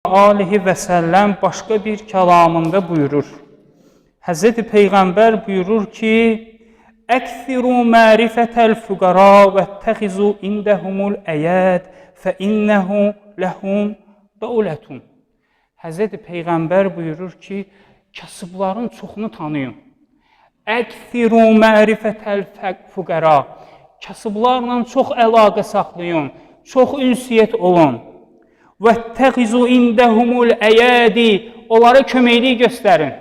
aleyhi və səlləm başqa bir kəlamında buyurur. Həzreti Peyğəmbər buyurur ki, Əkthiru mərifətəl füqara və təxizu indəhumul əyəd fə innəhu ləhum dəulətun. Həzreti Peyğəmbər buyurur ki, kasıbların çoxunu tanıyın. Əkthiru mərifətəl füqara. Kasıblarla çox əlaqə saxlayın, çox ünsiyyət olun. وَاتَّخِذُوا عِنْدَهُمُ الْأَيَادِ Onlara köməklik göstərin.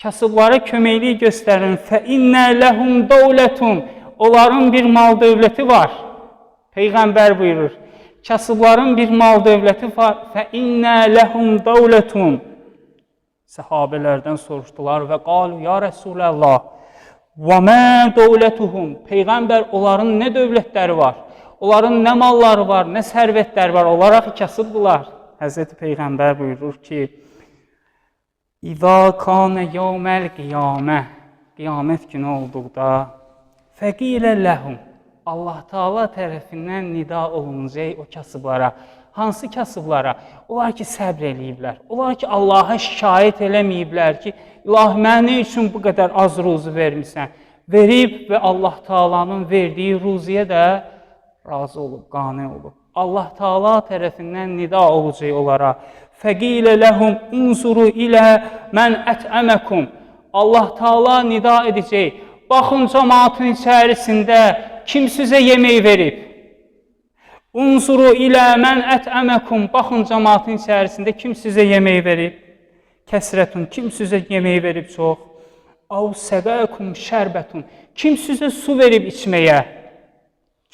Kasıblara köməklik göstərin. فَإِنَّ لَهُمْ دَوْلَةٌ Onların bir mal dövləti var. Peyğəmbər buyurur. Kasıbların bir mal dövləti var. فَإِنَّ لَهُمْ دَوْلَةٌ Səhabələrdən soruşdular və qalu, ya Rəsulallah, وَمَا دَوْلَتُهُمْ Peyğəmbər, onların nə dövlətləri var? Onların nə malları var, nə sərvətləri var, onlara kasıbdılar. Həzreti Peyğəmbər buyurur ki, İzâ kânə yevməl qiyamə Qiyamət günü olduqda fəqilə ləhum Allah Teala tərəfindən nida olunacaq o kasıblara. Hansı kasıblara? Onlar ki, səbr eləyiblər. Onlar ki, Allaha şikayət eləməyiblər ki, İlahi, mənə nə üçün bu qədər az ruzu vermirsən? Verib və Allah Teala'nın verdiyi ruziyə də razı olub, qane olub. Allah Teala tərəfindən nida olacaq onlara. Fəqilə ləhum unzuru ilə mən ətəməkum. Allah Teala nida edəcək. Baxın cəmaatın içərisində kim sizə yemək verib? Unzuru ilə mən ətəməkum. Baxın cəmaatın içərisində kim sizə yemək verib? Kəsrətun. Kim sizə yemək verib çox? Av səqəkum şərbətun. Kim sizə su verib içməyə?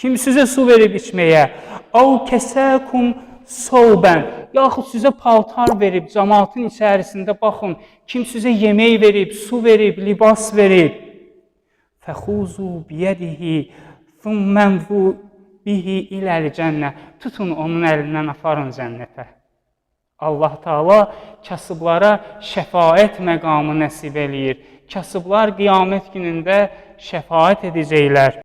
Kim sizə su verib içməyə? Av kəsəkum soğbən. Yaxud sizə paltar verib, cəmaatın içərisində baxın. Kim sizə yemək verib, su verib, libas verib? Fəxuzu biyədihi thummenzu bihi iləl cənnə. Tutun onun əlindən aparın cənnətə. Allah Teala kasıblara şəfaət məqamı nəsib eləyir. Kasıblar qiyamət günündə şəfaət edəcəklər.